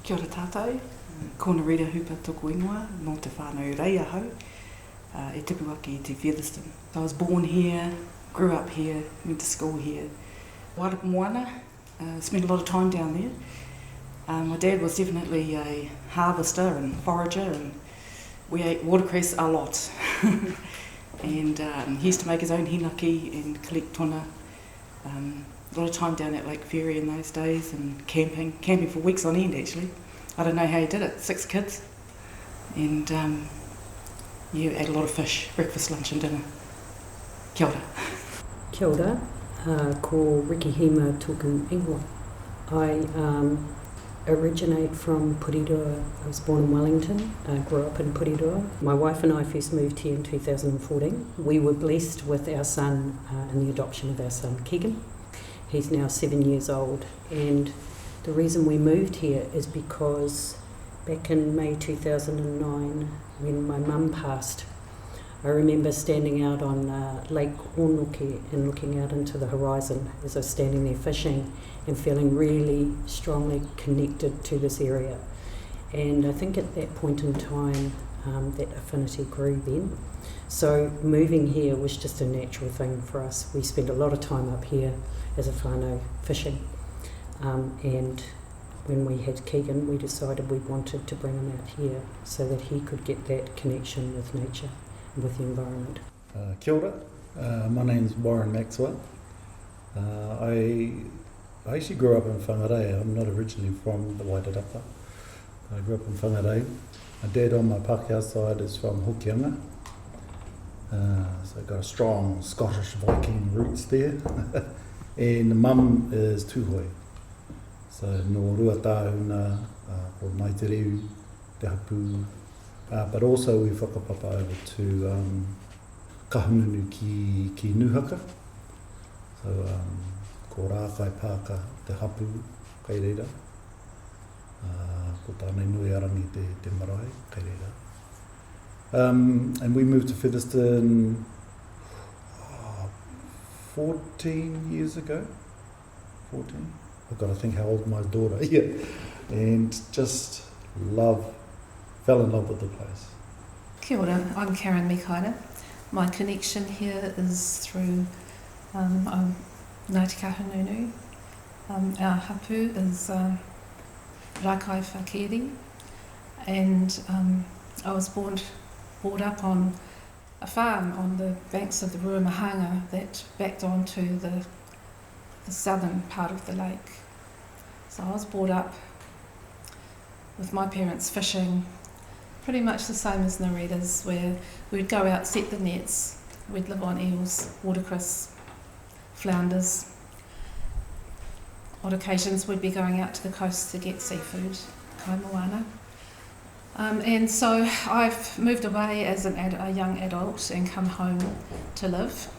Kia ora tātou, ko Narida hupa tōku ingoa, nō te whānau rei ahau, e tipu aki i te Featherston. I was born here, grew up here, went to school here. Wairarapa Moana, spent a lot of time down there. My dad was definitely a harvester and forager, and we ate watercress a lot. And he used to make his own hinaki and collect tuna. A lot of time down at Lake Ferry in those days, and camping for weeks on end actually. I don't know how he did it, 6 kids. And you ate a lot of fish, breakfast, lunch and dinner. Kia ora. Kia ora, ko Riki Hiemer tōku ingoa. I originate from Purirua. I was born in Wellington, grew up in Purirua. My wife and I first moved here in 2014. We were blessed with our son in the adoption of our son Keegan. He's now 7 years old, and the reason we moved here is because back in May 2009, when my mum passed, I remember standing out on Lake Wairarapa and looking out into the horizon as I was standing there fishing and feeling really strongly connected to this area. And I think at that point in time, that affinity grew then. So moving here was just a natural thing for us. We spent a lot of time up here as a whānau fishing. And when we had Keegan, we decided we wanted to bring him out here so that he could get that connection with nature and with the environment. Kia ora, my name's Maxwell. I actually grew up in Whangarei. I'm not originally from the Wairarapa. I grew up in Whangarei. My dad on my Pākehā side is from Hokianga. So I've got a strong Scottish Viking roots there. And mum is Tūhoi. So no ruatāuna, or Maitereu, Te Hapu. But also we whakapapa over to kahununu ki Nuhaka. So ko rākai pāka Te Hapu, kei reira. Ko tānei nui arangi te marae, kei reira. And we moved to Featherston 14 years ago. 14. I've got to think how old my daughter is. Yeah. And just fell in love with the place. Kia ora, I'm Mikaera. My connection here is through Ngāti Kahungunu. Our hapu is Rakai Whakeri, and I was brought up on a farm on the banks of the Ruamahanga that backed onto the southern part of the lake. So I was brought up with my parents fishing, pretty much the same as Narida's, where we'd go out, set the nets, we'd live on eels, watercress, flounders. On occasions we'd be going out to the coast to get seafood, kai moana. And so I've moved away as a young adult and come home to live.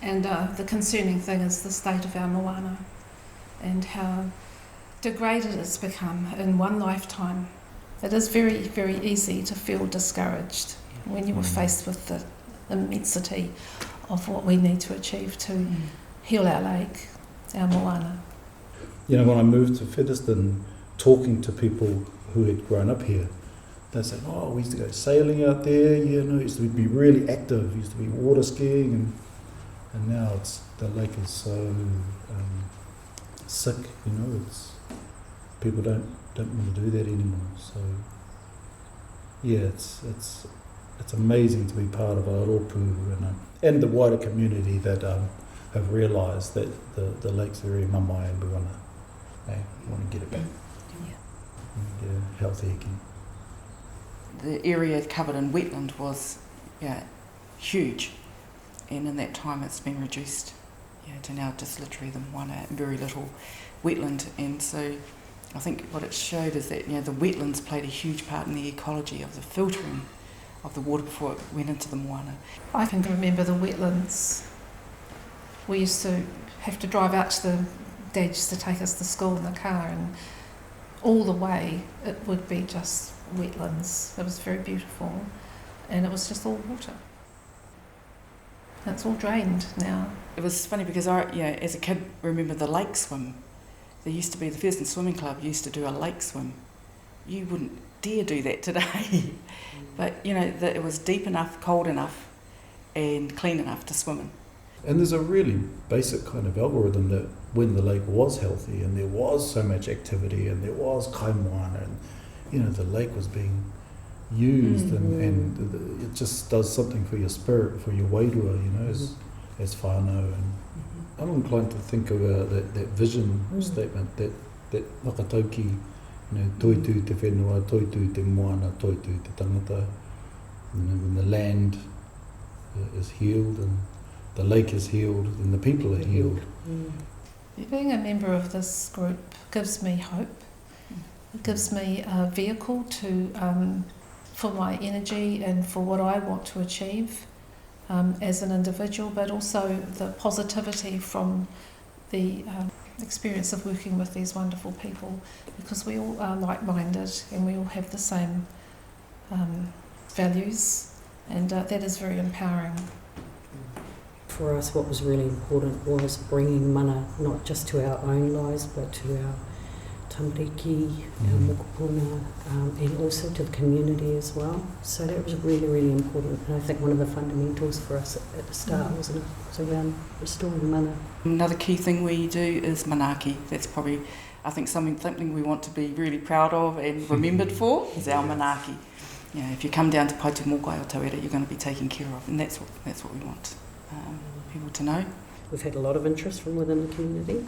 And the concerning thing is the state of our moana and how degraded it's become in one lifetime. It is very, very easy to feel discouraged when you were faced with the immensity of what we need to achieve to heal our lake, our moana. You know, when I moved to Featherston, talking to people who had grown up here, they said, oh, we used to go sailing out there, you know, used to be really active, used to be water skiing, and now the lake is so sick, you know, people don't want to do that anymore. So yeah, it's amazing to be part of Aotearoa and the wider community that have realised that the lake's very mamai and we want to get it back, get it healthy again. The area covered in wetland was huge, and in that time it's been reduced to now just literally the moana, very little wetland. And so I think what it showed is that the wetlands played a huge part in the ecology of the filtering of the water before it went into the moana. I can remember the wetlands. We used to have to drive out to the Dad used to take us to school in the car, and all the way it would be just wetlands. It was very beautiful, and it was just all water. It's all drained now. It was funny because I, as a kid, remember the lake swim. there used to be, the Featherston Swimming Club used to do a lake swim. You wouldn't dare do that today. But, you know, it was deep enough, cold enough, and clean enough to swim in. And there's a really basic kind of algorithm that when the lake was healthy and there was so much activity and there was kaimoana and, you know, the lake was being used and it just does something for your spirit, for your wairua, you know, as whānau. And I'm inclined to think of that vision statement, that whakatauki, you know, Toitū te Whenua, Toitū te Moana, Toitū te Tangata. You know, when the land is healed and the lake is healed and the people are healed. Being a member of this group gives me hope. It gives me a vehicle to for my energy and for what I want to achieve as an individual, but also the positivity from the experience of working with these wonderful people, because we all are like-minded and we all have the same values, and that is very empowering. For us, what was really important was bringing mana not just to our own lives, but to our tamariki, our mokopuna, and also to the community as well. So that was really, really important. And I think one of the fundamentals for us at the start, wasn't it? It was around restoring mana. Another key thing we do is manaaki. That's probably, I think, something we want to be really proud of and remembered for is our manaaki. You know, if you come down to Paitū Mōkai or Tauira, you're going to be taken care of, and that's what we want people to know. We've had a lot of interest from within the community.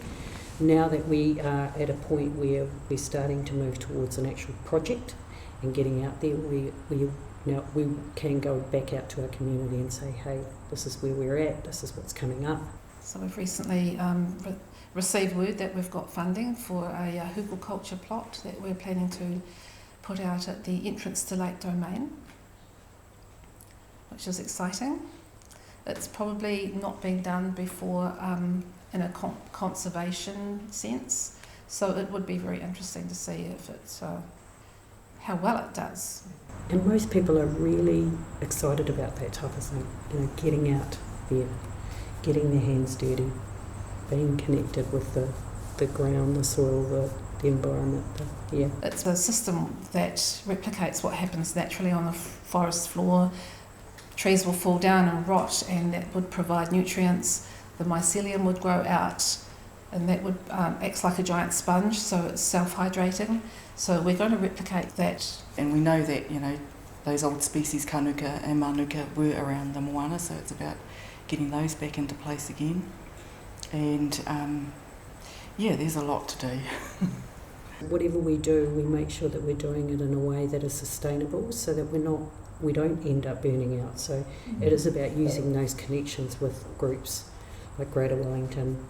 Now that we are at a point where we're starting to move towards an actual project and getting out there, we can go back out to our community and say, hey, this is where we're at, this is what's coming up. So we've recently received word that we've got funding for a Hügelkultur plot that we're planning to put out at the entrance to Lake Domain, which is exciting. It's probably not been done before in a conservation sense, so it would be very interesting to see if it's how well it does. And most people are really excited about that type of thing, you know, getting out there, getting their hands dirty, being connected with the ground, the soil, the environment. It's a system that replicates what happens naturally on the forest floor. Trees will fall down and rot, and that would provide nutrients. The mycelium would grow out, and that would act like a giant sponge, so it's self-hydrating. So we're going to replicate that. And we know that, you know, those old species, kanuka and manuka, were around the moana, so it's about getting those back into place again. And there's a lot to do. Whatever we do, we make sure that we're doing it in a way that is sustainable, so that we don't end up burning out. So it is about using those connections with groups like Greater Wellington,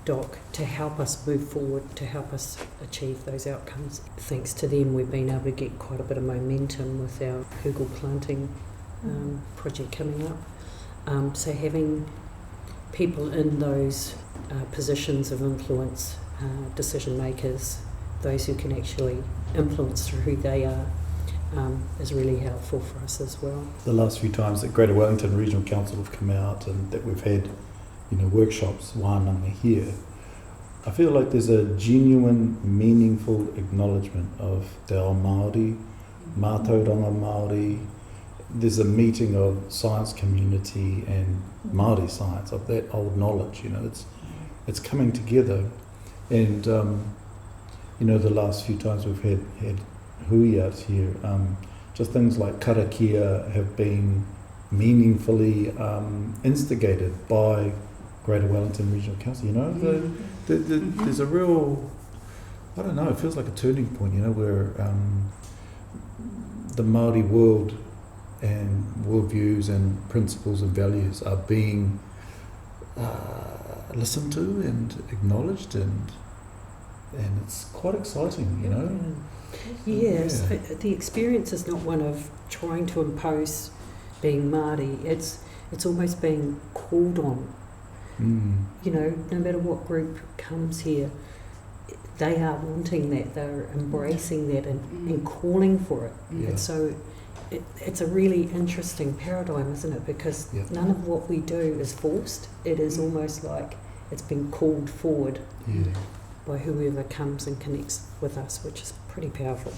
DOC, to help us move forward, to help us achieve those outcomes. Thanks to them, we've been able to get quite a bit of momentum with our Hügel planting project coming up. So having people in those positions of influence, decision makers, those who can actually influence through who they are, is really helpful for us as well. The last few times that Greater Wellington Regional Council have come out and that we've had, you know, workshops, wānanga here, I feel like there's a genuine, meaningful acknowledgement of te ao Māori, mātauranga Māori. There's a meeting of science community and Māori science, of that old knowledge, you know, it's coming together. And, you know, the last few times we've had hui out here, just things like karakia have been meaningfully instigated by Greater Wellington Regional Council. You know, there's a real, I don't know, it feels like a turning point, you know, where the Māori world and worldviews and principles and values are being listened to and acknowledged, and it's quite exciting, you know. Yes, the experience is not one of trying to impose being Māori. It's almost being called on. You know, no matter what group comes here, they are wanting that. They're embracing that and calling for it. Yeah. And so it's a really interesting paradigm, isn't it? Because none of what we do is forced. It is almost like it's been called forward. Yeah. by whoever comes and connects with us, which is pretty powerful.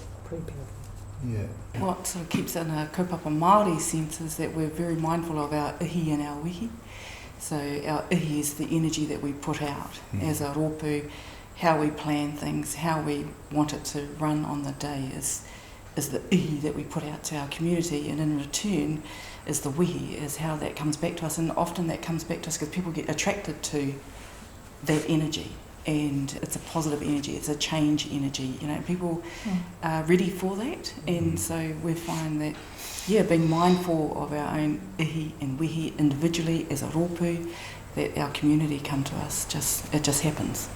Yeah. What sort of keeps in a kaupapa Māori sense is that we're very mindful of our ihi and our wihi. So our ihi is the energy that we put out as a rōpū, how we plan things, how we want it to run on the day is the ihi that we put out to our community, and in return is the wihi, is how that comes back to us. And often that comes back to us because people get attracted to that energy. And it's a positive energy, it's a change energy, people are ready for that, and so we find that, being mindful of our own ihi and wihi individually as a rōpū, that our community come to us, it just happens,